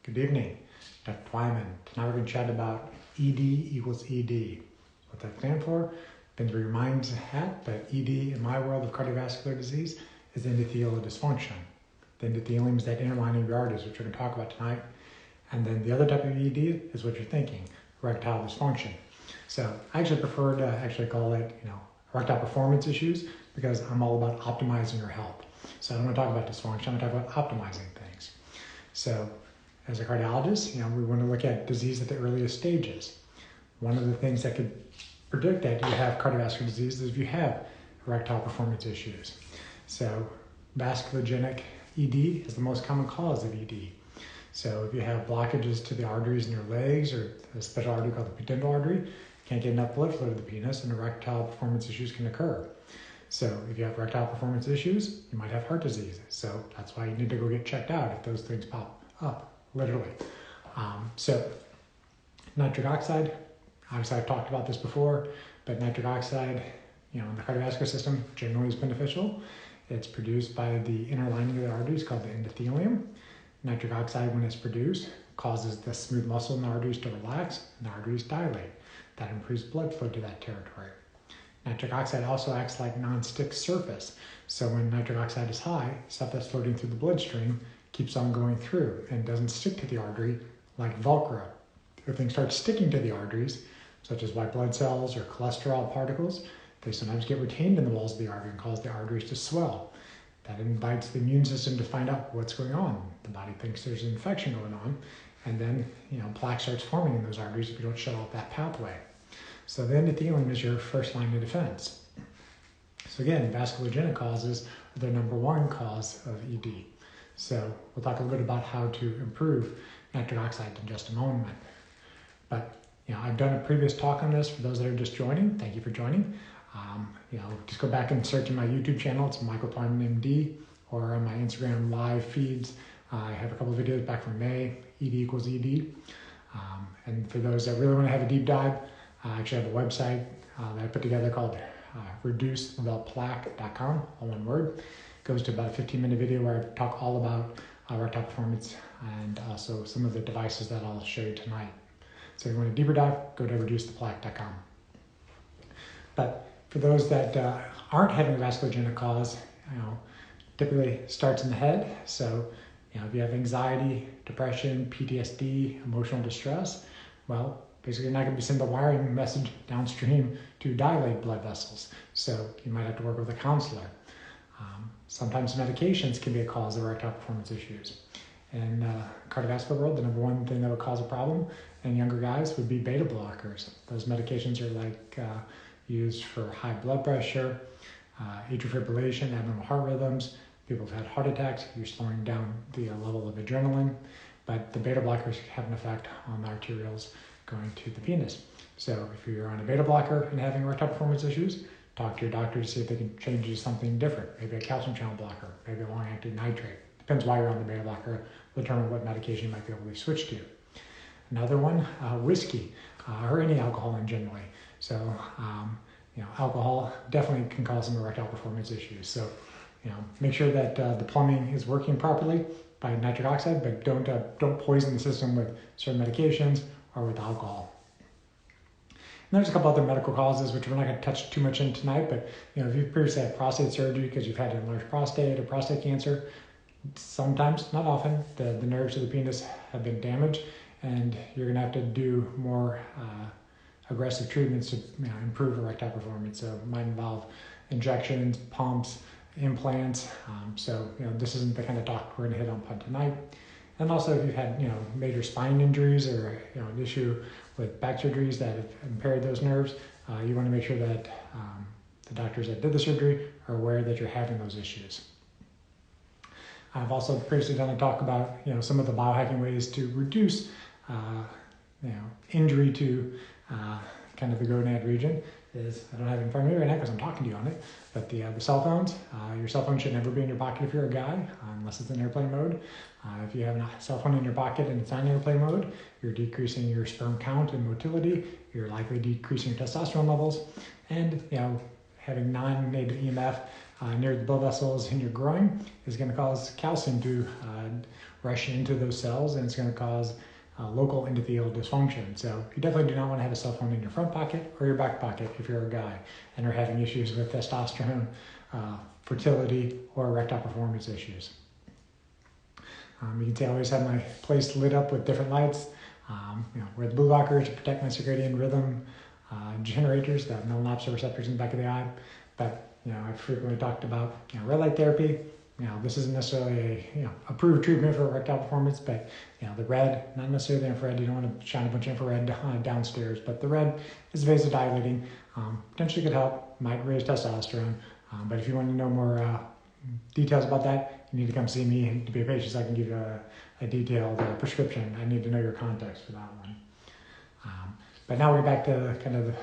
Good evening, Dr. Twyman. Tonight we're going to chat about ED equals ED. What that stands for? Been through your mind's hat that ED in my world of cardiovascular disease is endothelial dysfunction. The endothelium is that inner lining of your arteries, which we're going to talk about tonight. And then the other type of ED is what you're thinking, erectile dysfunction. So I actually prefer to call it, erectile performance issues because I'm all about optimizing your health. So I don't want to talk about dysfunction, I'm going to talk about optimizing things. So as a cardiologist, we want to look at disease at the earliest stages. One of the things that could predict that you have cardiovascular disease is if you have erectile performance issues. So vasculogenic ED is the most common cause of ED. So if you have blockages to the arteries in your legs or a special artery called the pudendal artery, can't get enough blood flow to the penis, and erectile performance issues can occur. So if you have erectile performance issues, you might have heart disease. So that's why you need to go get checked out if those things pop up, literally. So nitric oxide, obviously I've talked about this before, but nitric oxide, in the cardiovascular system generally is beneficial. It's produced by the inner lining of the arteries called the endothelium. Nitric oxide, when it's produced, causes the smooth muscle in the arteries to relax and the arteries dilate. That improves blood flow to that territory. Nitric oxide also acts like non-stick surface. So when nitric oxide is high, stuff that's floating through the bloodstream keeps on going through and doesn't stick to the artery like Velcro. If things start sticking to the arteries, such as white blood cells or cholesterol particles, they sometimes get retained in the walls of the artery and cause the arteries to swell. That invites the immune system to find out what's going on. The body thinks there's an infection going on, and then plaque starts forming in those arteries if you don't shut off that pathway. So the endothelium is your first line of defense. So again, vasculogenic causes are the number one cause of ED. So we'll talk a little bit about how to improve nitric oxide in just a moment. But I've done a previous talk on this for those that are just joining. Thank you for joining. Just go back and search in my YouTube channel. It's Michael Twyman MD, or on my Instagram live feeds. I have a couple of videos back from May, ED equals ED. And for those that really want to have a deep dive, I actually have a website that I put together called reducetheplaque.com, all one word. It goes to about a 15-minute video where I talk all about erectile performance and also some of the devices that I'll show you tonight. So if you want a deeper dive, go to reducetheplaque.com. But for those that aren't having a vasculogenic cause, typically starts in the head. So if you have anxiety, depression, PTSD, emotional distress, well, basically you're not going to be sending the wiring message downstream to dilate blood vessels. So you might have to work with a counselor. Sometimes medications can be a cause of erectile performance issues. In the cardiovascular world, the number one thing that would cause a problem in younger guys would be beta blockers. Those medications are used for high blood pressure, atrial fibrillation, abnormal heart rhythms. People have had heart attacks. You're slowing down the level of adrenaline. But the beta blockers have an effect on the arterioles going to the penis. So if you're on a beta blocker and having erectile performance issues, talk to your doctor to see if they can change you to something different. Maybe a calcium channel blocker, maybe a long-acting nitrate. Depends why you're on the beta blocker, determine what medication you might be able to switch to. Another one, whiskey, or any alcohol in general. So, alcohol definitely can cause some erectile performance issues. So, make sure that the plumbing is working properly by nitric oxide, but don't poison the system with certain medications or with alcohol. And there's a couple other medical causes which we're not going to touch too much in tonight, but if you've previously had prostate surgery because you've had an enlarged prostate or prostate cancer, sometimes, not often, the nerves of the penis have been damaged, and you're going to have to do more aggressive treatments to improve erectile performance. So it might involve injections, pumps, implants. This isn't the kind of talk we're going to hit on tonight. And also, if you've had major spine injuries or an issue with back surgeries that have impaired those nerves, you want to make sure that the doctors that did the surgery are aware that you're having those issues. I've also previously done a talk about some of the biohacking ways to reduce injury to kind of the gonad region. I don't have it in front of me right now because I'm talking to you on it, but the cell phones, your cell phone should never be in your pocket if you're a guy, unless it's in airplane mode. If you have a cell phone in your pocket and it's on airplane mode, you're decreasing your sperm count and motility, you're likely decreasing your testosterone levels, and having non-native EMF near the blood vessels in your groin is going to cause calcium to rush into those cells, and it's going to cause local endothelial dysfunction. So you definitely do not want to have a cell phone in your front pocket or your back pocket if you're a guy and are having issues with testosterone, fertility, or erectile performance issues. You can see I always have my place lit up with different lights. With blue blockers to protect my circadian rhythm, generators that have melanopsin receptors in the back of the eye. But I've frequently talked about red light therapy. This isn't necessarily a approved treatment for erectile performance, but the red, not necessarily the infrared. You don't want to shine a bunch of infrared downstairs, but the red is vasodilating. Potentially could help, might raise testosterone. But if you want to know more details about that, you need to come see me to be a patient so I can give you a detailed prescription. I need to know your context for that one. But now we're back to kind of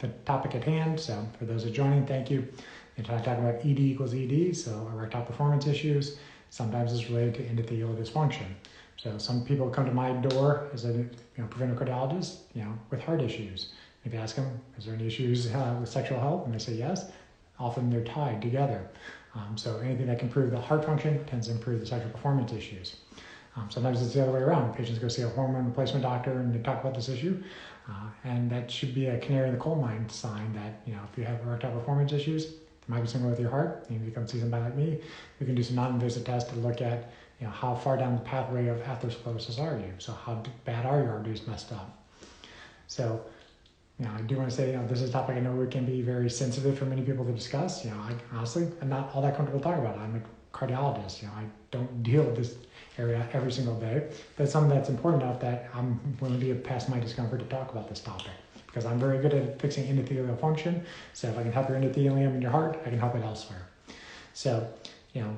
the topic at hand. So for those that are joining, thank you. And I talk about ED equals ED, so erectile performance issues. Sometimes it's related to endothelial dysfunction. So some people come to my door as a preventive cardiologist, with heart issues. If you ask them, is there any issues with sexual health? And they say yes. Often they're tied together. So anything that can improve the heart function tends to improve the sexual performance issues. Sometimes it's the other way around. Patients go see a hormone replacement doctor and they talk about this issue. And that should be a canary in the coal mine sign that, if you have erectile performance issues, there might be something with your heart. If you come see somebody like me, we can do some non-invasive tests to look at, how far down the pathway of atherosclerosis are you? So how bad are your arteries messed up? So, I do want to say, this is a topic I know it can be very sensitive for many people to discuss. I honestly, I'm not all that comfortable talking about it. I'm a cardiologist. I don't deal with this area every single day, but it's something that's important enough that I'm willing to get past my discomfort to talk about this topic because I'm very good at fixing endothelial function. So if I can help your endothelium in your heart, I can help it elsewhere. So,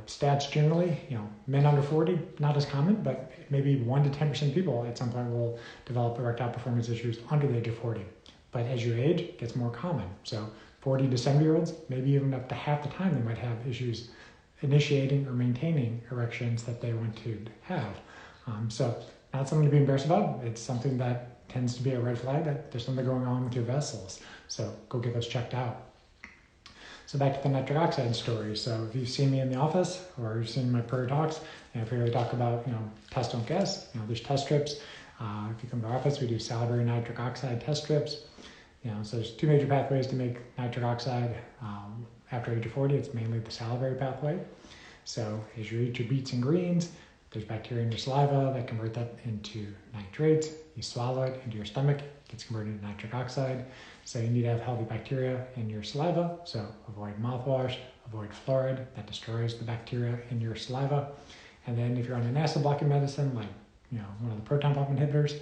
stats generally, men under 40, not as common, but maybe 1 to 10% of people at some point will develop erectile performance issues under the age of 40. But as you age, it gets more common. So 40 to 70-year-olds, maybe even up to half the time, they might have issues initiating or maintaining erections that they want to have. So not something to be embarrassed about. It's something that tends to be a red flag that there's something going on with your vessels. So go get those checked out. So back to the nitric oxide story. So if you've seen me in the office or you've seen my prayer talks, if we really talk about, test don't guess, there's test strips. If you come to our office, we do salivary nitric oxide test strips. So there's 2 major pathways to make nitric oxide after age of 40. It's mainly the salivary pathway. So as you eat your beets and greens, there's bacteria in your saliva that convert that into nitrates. You swallow it into your stomach, it gets converted into nitric oxide. So you need to have healthy bacteria in your saliva. So avoid mouthwash, avoid fluoride, that destroys the bacteria in your saliva. And then if you're on an acid blocking medicine, like one of the proton pump inhibitors,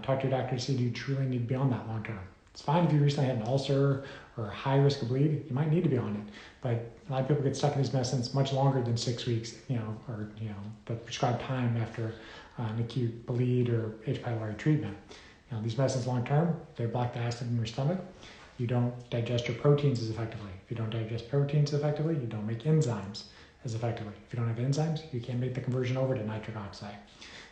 talk to your doctor to see do you truly need to be on that long term. It's fine if you recently had an ulcer or a high risk of bleed, you might need to be on it. But a lot of people get stuck in these medicines much longer than 6 weeks, or the prescribed time after an acute bleed or H. pylori treatment. These medicines long term, they block the acid in your stomach. You don't digest your proteins as effectively. If you don't digest proteins effectively, you don't make enzymes as effectively. If you don't have enzymes, you can't make the conversion over to nitric oxide.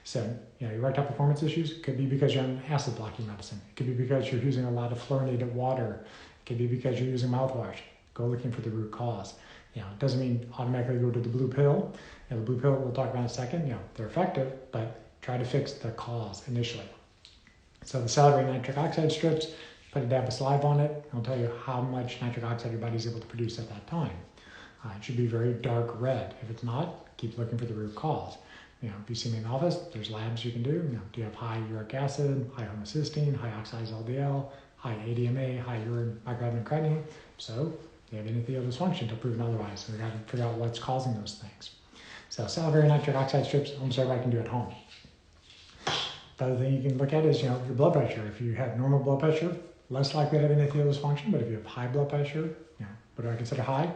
So, erectile performance issues could be because you're on acid blocking medicine. It could be because you're using a lot of fluorinated water. It could be because you're using mouthwash. Go looking for the root cause. It doesn't mean automatically go to the blue pill. The blue pill we'll talk about in a second. They're effective, but try to fix the cause initially. So the salivary nitric oxide strips, put a dab of saliva on it. It'll tell you how much nitric oxide your body's able to produce at that time. It should be very dark red. If it's not, keep looking for the root cause. If you see me in the office, there's labs you can do. Do you have high uric acid, high homocysteine, high oxidized LDL, high ADMA, high urine microalbumin creatinine? So you have endothelial dysfunction to prove otherwise. So we got to figure out what's causing those things. So salivary nitric oxide strips, almost everybody can do at home. The other thing you can look at is your blood pressure. If you have normal blood pressure, less likely to have endothelial dysfunction. But if you have high blood pressure, what do I consider high?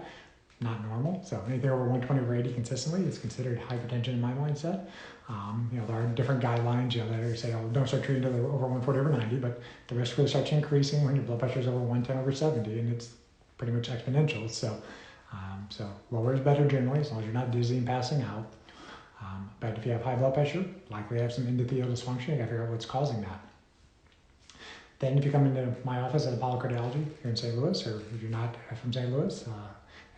Not normal. So anything over 120 over 80 consistently is considered hypertension in my mindset. There are different guidelines, that say, don't start treating over 140 over 90, but the risk really starts increasing when your blood pressure is over 110 over 70, and it's pretty much exponential. So lower is better generally, as long as you're not dizzy and passing out. But if you have high blood pressure, likely have some endothelial dysfunction. You got to figure out what's causing that. Then if you come into my office at Apollo Cardiology here in St. Louis, or if you're not from St. Louis,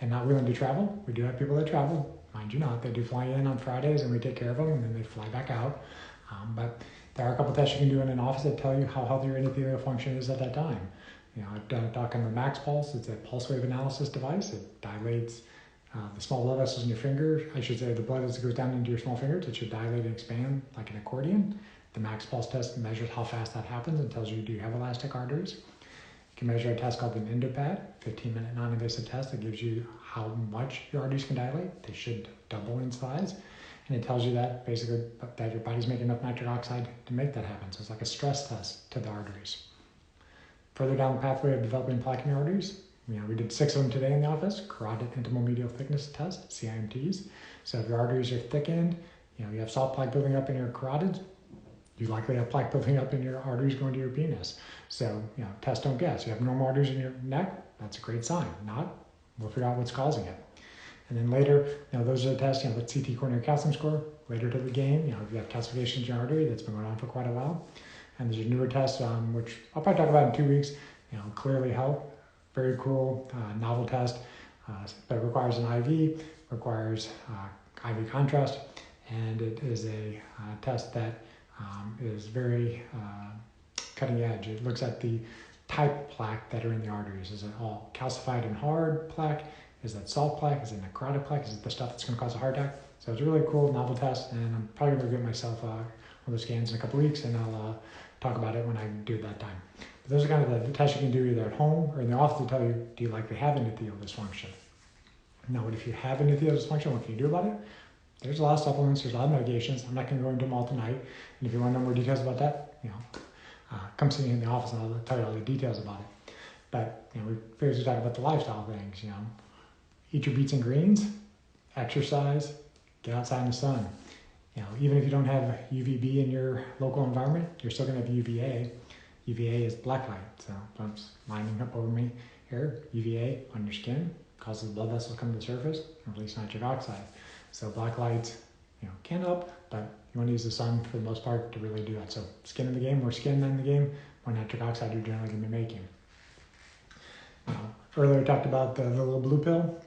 and not willing to travel, we do have people that travel. mind you not. They do fly in on Fridays and we take care of them and then they fly back out. But there are a couple tests you can do in an office that tell you how healthy your endothelial function is at that time. I've done a doc on the Max Pulse. It's a pulse wave analysis device. It dilates the small blood vessels in your finger. I should say the blood as it goes down into your small fingers, it should dilate and expand like an accordion. The Max Pulse test measures how fast that happens and tells you do you have elastic arteries. You can measure a test called an Endopad, 15-minute non-invasive test that gives you how much your arteries can dilate. They should double in size. And it tells you that basically that your body's making enough nitric oxide to make that happen. So it's like a stress test to the arteries. Further down the pathway of developing plaque in your arteries, we did 6 of them today in the office, carotid intimal medial thickness test, CIMTs. So if your arteries are thickened, you have soft plaque building up in your carotids, you likely have plaque building up in your arteries going to your penis. So, test, don't guess. You have normal arteries in your neck, that's a great sign. Not, we'll figure out what's causing it. And then later, those are the tests, with CT coronary calcium score. Later to the game, if you have calcification in your artery, that's been going on for quite a while. And there's a newer test, which I'll probably talk about in 2 weeks, Clearly Health. Very cool, novel test, but it requires an IV, requires IV contrast, and it is a test that is very cutting edge. It looks at the type of plaque that are in the arteries. Is it all calcified and hard plaque? Is that soft plaque? Is it necrotic plaque? Is it the stuff that's going to cause a heart attack? So it's a really cool, novel test, and I'm probably going to get myself one of those scans in a couple weeks, and I'll talk about it when I do it that time. But those are kind of the tests you can do either at home or in the office to tell you, do you likely have endothelial dysfunction? Now, what if you have endothelial dysfunction? What can you do about it? There's a lot of supplements, there's a lot of medications. I'm not going to go into them all tonight. And if you want to know more details about that, come see me in the office and I'll tell you all the details about it. But, we previously talked about the lifestyle things, eat your beets and greens, exercise, get outside in the sun. Even if you don't have UVB in your local environment, you're still going to have UVA. UVA is black light, so it's lining up over me here. UVA on your skin causes blood vessels to come to the surface and release nitric oxide. So black lights, can help, but you want to use the sun for the most part to really do that. So skin in the game, more skin in the game, more nitric oxide you're generally going to be making. Earlier we talked about the little blue pill.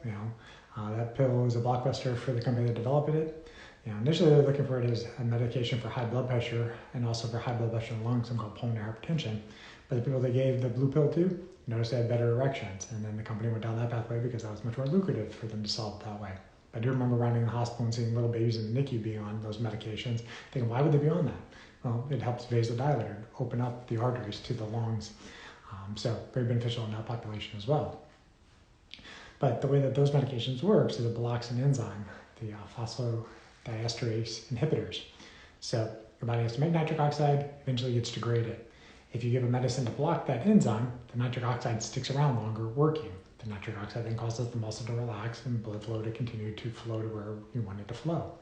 That pill is a blockbuster for the company that developed it. Initially they're looking for it as a medication for high blood pressure and also for high blood pressure in the lungs, something called pulmonary hypertension. But the people they gave the blue pill to noticed they had better erections, and then the company went down that pathway because that was much more lucrative for them to solve it that way. I do remember running in the hospital and seeing little babies in the NICU being on those medications, thinking, why would they be on that? Well, it helps vasodilate, open up the arteries to the lungs. So very beneficial in that population as well. But the way that those medications work is it blocks an enzyme, the phosphodiesterase inhibitors. So your body has to make nitric oxide, eventually gets degraded. If you give a medicine to block that enzyme, the nitric oxide sticks around longer working. The nitric oxide then causes the muscle to relax and blood flow to continue to flow to where you want it to flow.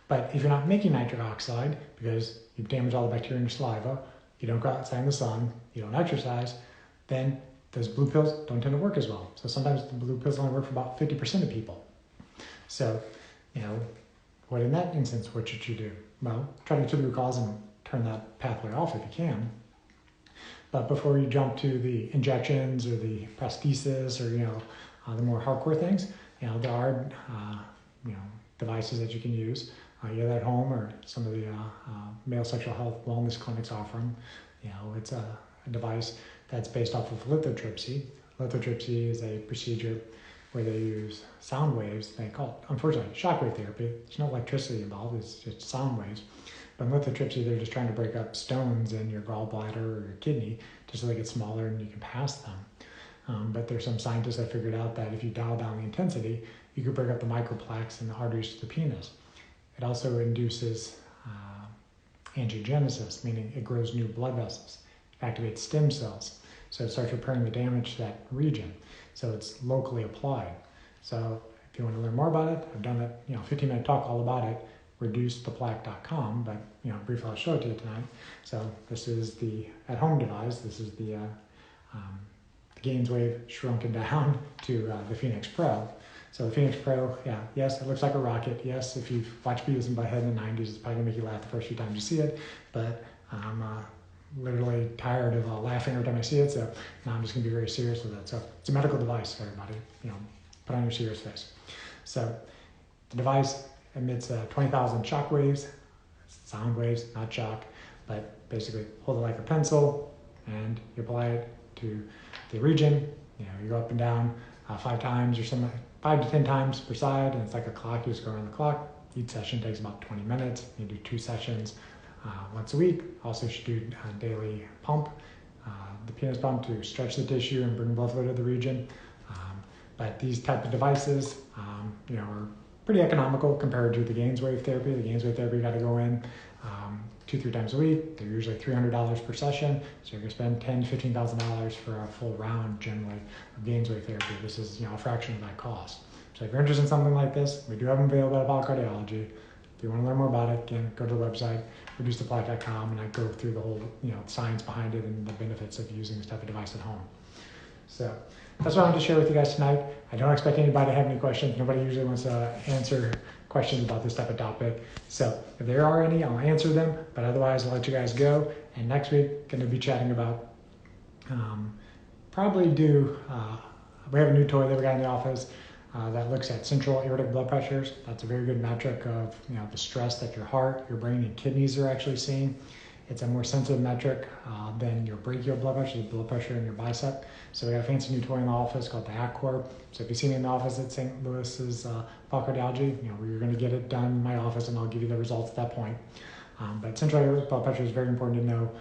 But if you're not making nitric oxide because you've damaged all the bacteria in your saliva, you don't go outside in the sun, you don't exercise, then those blue pills don't tend to work as well. So sometimes the blue pills only work for about 50% of people. So, what in that instance, what should you do? Well, try to get to the root cause and turn that pathway off if you can. But before you jump to the injections or the prosthesis or, the more hardcore things, there are, devices that you can use either at home or some of the male sexual health wellness clinics offer them. It's a device that's based off of lithotripsy. Lithotripsy is a procedure where they use sound waves. They call it, unfortunately, shockwave therapy. There's no electricity involved, it's just sound waves. But in lithotripsy, they're just trying to break up stones in your gallbladder or your kidney just so they get smaller and you can pass them. But there's some scientists that figured out that if you dial down the intensity, you could break up the microplaques in the arteries to the penis. It also induces angiogenesis, meaning it grows new blood vessels. It activates stem cells. So it starts repairing the damage to that region. So it's locally applied. So if you want to learn more about it, I've done a 15-minute talk all about it, reducetheplaque.com, but briefly I'll show it to you tonight. So this is the at-home device. This is the Gainswave shrunken down to the Phoenix Pro. So the Phoenix Pro, yes, it looks like a rocket. Yes, if you've watched Beavis and Butthead in the 90s, it's probably going to make you laugh the first few times you see it, but I'm literally tired of laughing every time I see it, so now I'm just going to be very serious with it. So it's a medical device for everybody, put on your serious face. So The device emits 20,000 shock waves, sound waves, not shock, but basically hold it like a pencil and you apply it to the region. You go up and down 5 times or something, 5 to 10 times per side, and it's like a clock. You just go around the clock. Each session takes about 20 minutes. You do 2 sessions once a week. Also should do a daily pump, the penis pump, to stretch the tissue and bring blood flow to the region. But these type of devices, are pretty economical compared to the gains wave therapy. The gains wave therapy, you got to go in 2-3 times a week. They're usually $300 per session, so you're going to spend $10,000 to $15,000 for a full round generally of gains wave therapy. This is a fraction of that cost. So if you're interested in something like this, we do have them available at Biocardiology. If you want to learn more about it, again, go to the website, reducetheplaque.com, and I go through the whole science behind it and the benefits of using this type of device at home. So that's what I wanted to share with you guys tonight. I don't expect anybody to have any questions. Nobody usually wants to answer questions about this type of topic. So if there are any, I'll answer them, but otherwise I'll let you guys go. And next week, going to be chatting about, we have a new toy that we got in the office that looks at central aortic blood pressures. That's a very good metric of the stress that your heart, your brain, and kidneys are actually seeing. It's a more sensitive metric than your brachial blood pressure, the blood pressure in your bicep. So we got a fancy new toy in the office called the Accor. So if you see me in the office at St. Louis's Cardiology, you're going to get it done in my office, and I'll give you the results at that point. But central aortic blood pressure is very important to know,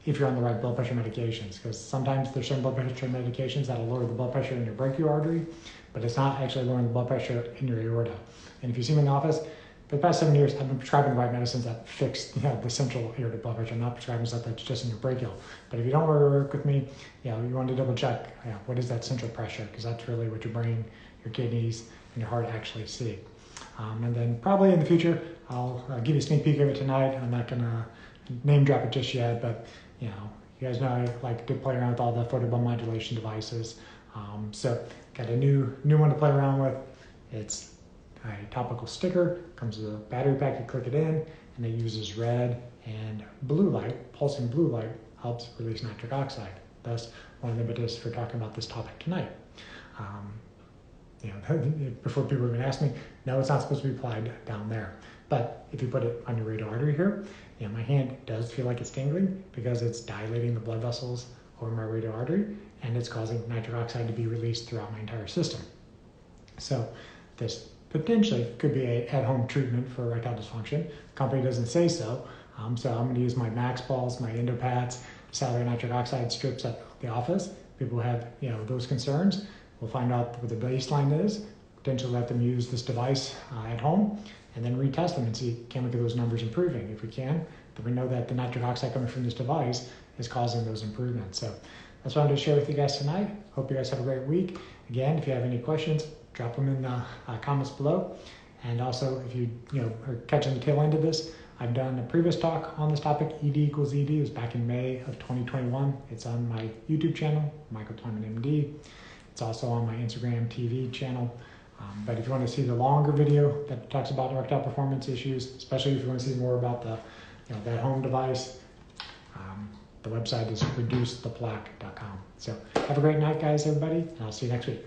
if you're on the right blood pressure medications, because sometimes there's certain blood pressure medications that'll lower the blood pressure in your brachial artery, but it's not actually lowering the blood pressure in your aorta. And if you see me in the office, for the past 7 years, I've been prescribing the right medicines that fix the central aortic blood pressure. I'm not prescribing stuff that's just in your brachial. But if you don't work with me, you want to double check what is that central pressure, because that's really what your brain, your kidneys, and your heart actually see. And then probably in the future, I'll give you a sneak peek of it tonight. I'm not going to name drop it just yet, but you guys know I like to play around with all the Photobomb modulation devices. So got a new one to play around with. It's a topical sticker, comes with a battery pack. You click it in, and it uses red and blue light. Pulsing blue light helps release nitric oxide. Thus, one of the impetus for talking about this topic tonight. Before people even ask me, no, it's not supposed to be applied down there. But if you put it on your radial artery here, my hand does feel like it's tingling because it's dilating the blood vessels over my radial artery, and it's causing nitric oxide to be released throughout my entire system. So this potentially could be an at-home treatment for erectile dysfunction. The company doesn't say so. So I'm going to use my Max balls, my Endopats, salivary nitric oxide strips at the office. People who have those concerns, we'll find out what the baseline is, potentially let them use this device at home, and then retest them and see, can we get those numbers improving? If we can, then we know that the nitric oxide coming from this device is causing those improvements. So that's what I wanted to share with you guys tonight. Hope you guys have a great week. Again, if you have any questions, drop them in the comments below. And also, if you are catching the tail end of this, I've done a previous talk on this topic, ED equals ED. It was back in May of 2021. It's on my YouTube channel, Michael Twyman MD. It's also on my Instagram TV channel. But if you want to see the longer video that talks about erectile performance issues, especially if you want to see more about the that home device, the website is reducetheplaque.com. So have a great night, guys, everybody, and I'll see you next week.